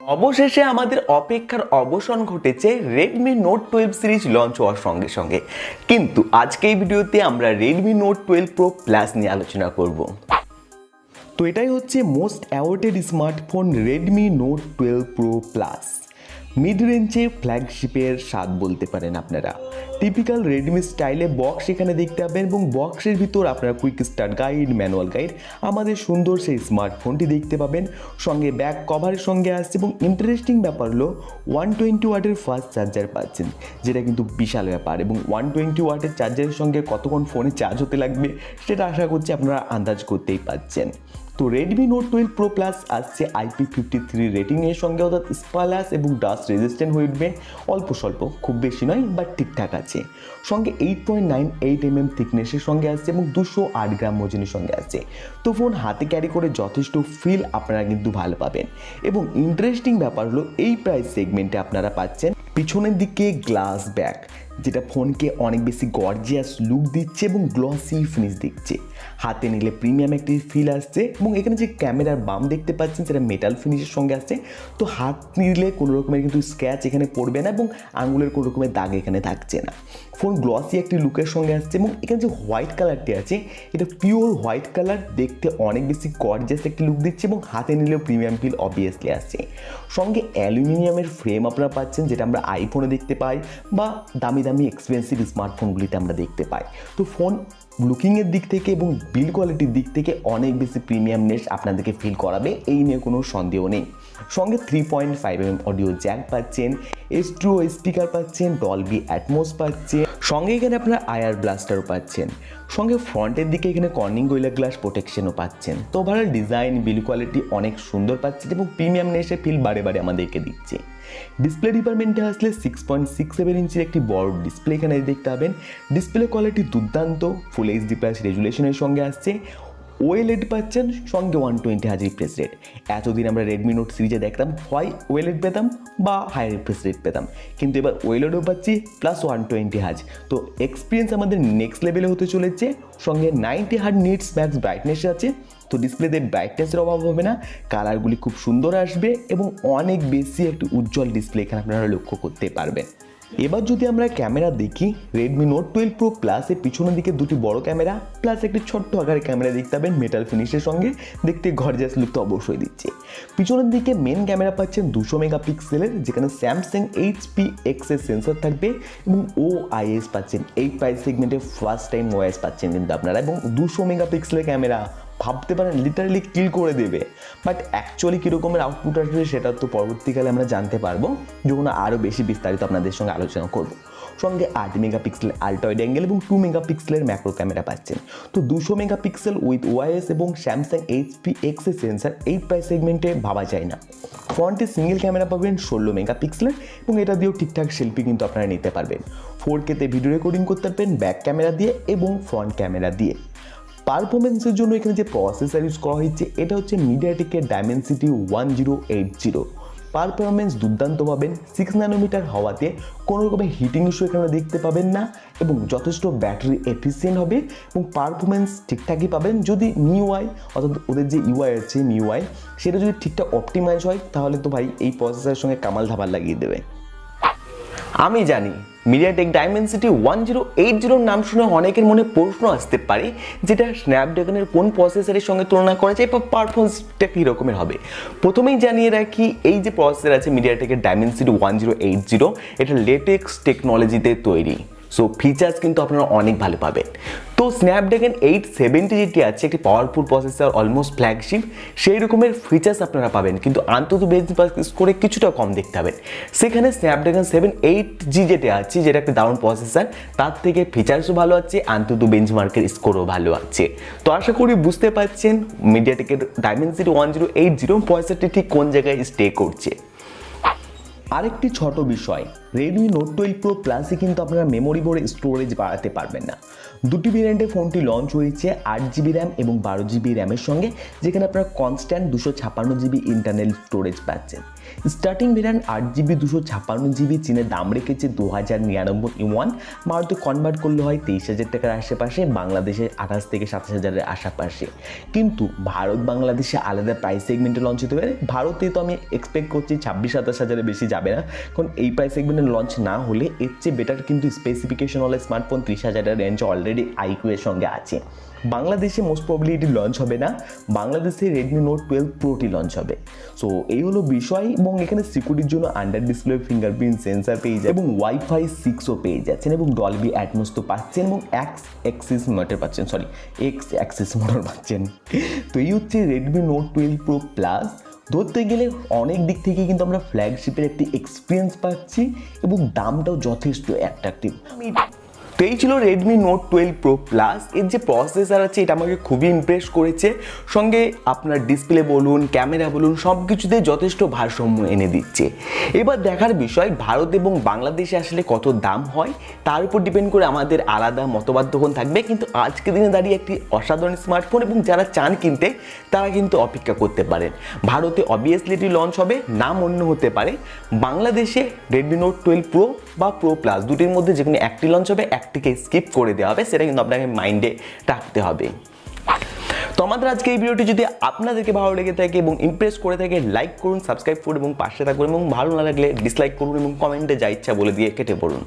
অবশেষে আমাদের অপেক্ষার অবসান ঘটেছে Redmi Note 12 সিরিজ লঞ্চ হওয়ার সঙ্গে সঙ্গে। কিন্তু আজকে এই ভিডিওতে আমরা Redmi Note 12 Pro Plus নিয়ে আলোচনা করব। তো এটাই হচ্ছে most awaited smartphone Redmi Note 12 Pro Plus। Mid রেঞ্জে ফ্ল্যাগশিপের স্বাদ বলতে পারেন আপনারা। টিপিক্যাল রেডমি স্টাইলে বক্স এখানে দেখতে পাবেন এবং বক্সের ভিতর আপনারা quick start guide, manual guide, আমাদের সুন্দর সেই স্মার্টফোনটি দেখতে পাবেন। সঙ্গে ব্যাক কভারের সঙ্গে আসছে এবং ইন্টারেস্টিং ব্যাপার হলো 120 ওয়াটের ফাস্ট চার্জার পাচ্ছেন, যেটা কিন্তু বিশাল ব্যাপার। এবং 120 ওয়াটের চার্জারের সঙ্গে কতক্ষণ ফোনে চার্জ হতে লাগবে সেটা আশা করছি আপনারা আন্দাজ করতেই পারছেন। তো Redmi Note 12 Pro Plus আসছে IP53 রেটিংয়ের সঙ্গে, অর্থাৎ স্পলাস এবং ডাস্ট রেজিস্ট্যান্ট হয়ে উঠবে অল্প স্বল্প, খুব বেশি নয় বাট ঠিকঠাক আছে। সঙ্গে 8.98 থিকনেসের সঙ্গে আসছে এবং 208 গ্রাম ওজনের সঙ্গে আসছে। তো ফোন হাতে ক্যারি করে যথেষ্ট ফিল আপনারা কিন্তু ভালো পাবেন। এবং ইন্টারেস্টিং ব্যাপার হলো এই প্রাইস সেগমেন্টে আপনারা পাচ্ছেন পিছনের দিকে গ্লাস ব্যাক, যেটা ফোনকে অনেক বেশি গর্জিয়াস লুক দিচ্ছে এবং গ্লসি ফিনিশ দিচ্ছে। হাতে নিলে প্রিমিয়াম একটি ফিল আসছে এবং এখানে যে ক্যামেরার বাম দেখতে পাচ্ছেন সেটা মেটাল ফিনিশের সঙ্গে আসছে। তো হাত নিলে কোনো রকমের কিন্তু স্ক্র্যাচ এখানে পড়বে না এবং আঙুলের কোনো রকমের দাগ এখানে থাকছে না। ফোন গ্লসি একটি লুকের সঙ্গে আসছে এবং এখানে যে হোয়াইট কালারটি আছে এটা পিওর হোয়াইট কালার, দেখতে অনেক বেশি গর্জিয়াস একটি লুক দিচ্ছে এবং হাতে নিলেও প্রিমিয়াম ফিল অবভিয়াসলি আসছে। সঙ্গে অ্যালুমিনিয়ামের ফ্রেম আপনারা পাচ্ছেন, যেটা আমরা আইফোনে দেখতে পাই বা দামি দামি এক্সপেন্সিভ স্মার্টফোনগুলিতে আমরা দেখতে পাই। তো ফোন লুকিংয়ের দিক থেকে এবং বিল্ড কোয়ালিটির দিক থেকে অনেক বেশি প্রিমিয়ামনেস আপনাদেরকে ফিল করাবে, এই নিয়ে কোনো সন্দেহ নেই। সঙ্গে 3.5mm অডিও জ্যাক পাচ্ছেন, S2 স্পিকার পাচ্ছেন, ডলবি অ্যাটমস পাচ্ছেন, সঙ্গে এখানে আপনারা আয়ার ব্লাস্টারও পাচ্ছেন। সঙ্গে ফ্রন্টের দিকে এখানে কর্নিং গোরিলা গ্লাস প্রোটেকশনও পাচ্ছেন। তো ওভারঅল ডিজাইন, বিল্ড কোয়ালিটি অনেক সুন্দর পাচ্ছেন এবং প্রিমিয়ামনেসের ফিল বারে বারে আমাদেরকে দিচ্ছে। ডিসপ্লে ডিপার্টমেন্টে আসলে 6.67 ইঞ্চির একটি বড় ডিসপ্লে এখানে দেখতে পাবেন। ডিসপ্লে কোয়ালিটি দুর্দান্ত, ফুল এইচডি প্লাস রেজুলেশনের সঙ্গে আসছে। ওএলইডি পাচ্ছেন, সঙ্গে 120 হার্জ রিফ্রেশ রেট। এতদিন আমরা রেডমি নোট সিরিজে দেখতাম হয় ওএলইডি পেতাম বা হাই রিফ্রেশ রেট পেতাম, কিন্তু এবার ওএলইডিও পাচ্ছি প্লাস 120 হার্জ। তো এক্সপিরিয়েন্স আমাদের নেক্সট লেভেলে হতে চলেছে। সঙ্গে 90 হার্জ নিটস ম্যাক্স ব্রাইটনেস আছে, তো ডিসপ্লেতে ব্রাইটনেসের অভাব হবে না, কালারগুলি খুব সুন্দর আসবে এবং অনেক বেশি একটি উজ্জ্বল ডিসপ্লে এখানে আপনারা লক্ষ্য করতে পারবেন। এবার যদি আমরা ক্যামেরা দেখি, Redmi Note 12 Pro Plus এর পিছনের দিকে দুটি বড় ক্যামেরা প্লাস একটি ছোট্ট আকারের ক্যামেরা দেখতে পাবেন, মেটাল ফিনিশের সঙ্গে দেখতে গর্জিয়াস লুক তো অবশ্যই দিচ্ছে। পিছনের দিকে মেন ক্যামেরা পাচ্ছেন 200 মেগাপিক্সেলের, যেখানে স্যামসাং HPX এর সেন্সর থাকবে এবং OIS পাচ্ছেন। এই প্রাইস সেগমেন্টে ফার্স্ট টাইম OIS পাচ্ছেন কিন্তু আপনারা। এবং 200 মেগাপিক্সেলের ক্যামেরা ভাবতে পারেন লিটারালি কিল করে দেবে, বাট অ্যাকচুয়ালি কীরকমের আউটপুট আসবে সেটা তো পরবর্তীকালে আমরা জানতে পারবো, যখন আরও বেশি বিস্তারিত আপনাদের সঙ্গে আলোচনা করব। সঙ্গে 8 মেগাপিক্সেলের আল্ট্রা ওয়াইড অ্যাঙ্গেল এবং 2 মেগাপিক্সেলের ম্যাক্রো ক্যামেরা পাচ্ছেন। তো 200 মেগাপিক্সেল উইথ ওআইএস এবং স্যামসাং HPX এর সেন্সার এই প্রাইস সেগমেন্টে ভাবা যায় না। ফ্রন্টে সিঙ্গেল ক্যামেরা পাবেন 16 মেগাপিক্সেলের এবং এটা দিয়েও ঠিকঠাক সেলফি কিন্তু আপনারা নিতে পারবেন। 4K-তে ভিডিও রেকর্ডিং করতে পারবেন ব্যাক ক্যামেরা দিয়ে এবং ফ্রন্ট ক্যামেরা দিয়ে। পারফরমেন্সের জন্য এখানে যে প্রসেসর ইউজ করা হয়েছে এটা হচ্ছে মিডিয়াটেকের ডাইমেনসিটি 1080। পারফরমেন্স দুর্দান্ত পাবেন, 6 ন্যানোমিটার হওয়াতে কোনো রকমের হিটিং ইস্যু এখানে দেখতে পাবেন না এবং যথেষ্ট ব্যাটারি এফিসিয়েন্ট হবে এবং পারফরমেন্স ঠিকঠাকই পাবেন। যদি MIUI অর্থাৎ ওদের যে ইউআই আছে MIUI, সেটা যদি ঠিকঠাক অপটিমাইজ হয় তাহলে তো ভাই এই প্রসেসরের সঙ্গে কামাল ধামাল লাগিয়ে দেবে। আমি জানি মিডিয়াটেক ডাইমেনসিটি 1080 নাম শুনে অনেকের মনে প্রশ্ন আসতে পারে, যেটা স্ন্যাপড্রাগনের কোন প্রসেসরের সঙ্গে তুলনা করা যায় বা পারফরমেন্সটা কী রকমের হবে। প্রথমেই জানিয়ে রাখি, এই যে প্রসেসর আছে মিডিয়াটেকের ডাইমেনসিটি 1080, এটা লেটেক্স টেকনোলজিতে তৈরি। সো ফিচার্স কিন্তু আপনারা অনেক ভালো পাবেন। তো স্ন্যাপড্রাগন 870 যেটি আছে একটি পাওয়ারফুল প্রসেসর, অলমোস্ট ফ্ল্যাগশিপ, সেই রকমের ফিচার্স আপনারা পাবেন, কিন্তু আন্তত বেঞ্চমার্ক স্কোরে কিছুটা কম দেখতে পাবেন। সেখানে স্ন্যাপড্রাগন 780 যেটা আছে, যেটা একটা দারুণ প্রসেসর, তার থেকে ফিচার্সও ভালো আছে, আন্তত বেঞ্চমার্কের স্কোরও ভালো আছে। তো আশা করি বুঝতে পারছেন মিডিয়াটেকের ডাইমেনসিটি 1080 প্রসেসরটি ঠিক কোন জায়গায় স্টে করছে। আরেকটি ছোট বিষয়, রেডমি নোট 12 প্রো প্লাসে কিন্তু আপনারা মেমোরি বোর্ডে স্টোরেজ বাড়াতে পারবেন না। দুটি ভেরিয়েন্টে ফোনটি লঞ্চ হয়েছে 8GB র্যাম এবং 12GB র্যামের সঙ্গে, যেখানে আপনারা কনস্ট্যান্ট 256GB ইন্টারনাল স্টোরেজ পাচ্ছেন। স্টার্টিং ভেরিয়েন্ট 8GB 256GB চীনের দাম রেখেছে 2099 ইউয়ান, ভারতে কনভার্ট করলে হয় 23,000 টাকার আশেপাশে, বাংলাদেশে 28 থেকে 27,000-এর আশেপাশে। কিন্তু ভারত বাংলাদেশে আলাদা প্রাইস সেগমেন্টে লঞ্চ হতে পারে। ভারতে তো আমি এক্সপেক্ট করছি 26-27,000-এর বেশি যাবে না, কারণ এই প্রাইস সেগমেন্টে লঞ্চ না হলে এর চেয়ে বেটার কিন্তু স্পেসিফিকেশন হলে স্মার্টফোন 30,000-এর রেঞ্জ অলরেডি আইকিউ এর সঙ্গে আছে। বাংলাদেশে মোস্ট প্রবলি এটি লঞ্চ হবে না, বাংলাদেশে রেডমি নোট 12 প্রোটি লঞ্চ হবে। সো এই হলো বিষয়, এবং এখানে সিকিউরিটির জন্য আন্ডার ডিসপ্লে ফিঙ্গারপ্রিন্ট সেন্সার পেয়ে যাচ্ছেন এবং ওয়াইফাই 6ও পেয়ে যাচ্ছেন এবং ডলবি অ্যাটমস তো পাচ্ছেন এবং এক্স অ্যাক্সিস মোটর পাচ্ছেন। তো এই হচ্ছে রেডমি নোট 12 প্রো প্লাস। ধরতে গেলে অনেক দিক থেকে কিন্তু আমরা ফ্ল্যাগশিপের একটি এক্সপিরিয়েন্স পাচ্ছি এবং দামটাও যথেষ্ট অ্যাট্রাকটিভ। তো এই ছিল রেডমি নোট 12 প্রো প্লাস। এর যে প্রসেসর আছে এটা আমাকে খুবই ইমপ্রেস করেছে, সঙ্গে আপনার ডিসপ্লে বলুন, ক্যামেরা বলুন, সব কিছুতে যথেষ্ট ভারসাম্য এনে দিচ্ছে। এবার দেখার বিষয় ভারত এবং বাংলাদেশে আসলে কত দাম হয়, তার উপর ডিপেন্ড করে আমাদের আলাদা মতবাদ তখন থাকবে। কিন্তু আজকের দিনে দাঁড়িয়ে একটি অসাধারণ স্মার্টফোন, এবং যারা চান কিনতে তারা কিন্তু অপেক্ষা করতে পারেন। ভারতে অবভিয়াসলি এটি লঞ্চ হবে, নাম অন্য হতে পারে। বাংলাদেশে রেডমি নোট 12 প্রো বা প্রো প্লাস দুটির মধ্যে যে কোনো একটি লঞ্চ হবে, একটিকে স্কিপ করে দেওয়া হবে, সেটা কিন্তু আপনাকে মাইন্ডে রাখতে হবে। তো আমাদের আজকে এই ভিডিওটি যদি আপনাদেরকে ভালো লেগে থাকে এবং ইমপ্রেস করে থাকে, লাইক করুন, সাবস্ক্রাইব করুন এবং পাশে থাকুন, এবং ভালো না লাগলে ডিসলাইক করুন এবং কমেন্টে যা ইচ্ছা বলে দিয়ে কেটে পড়ুন।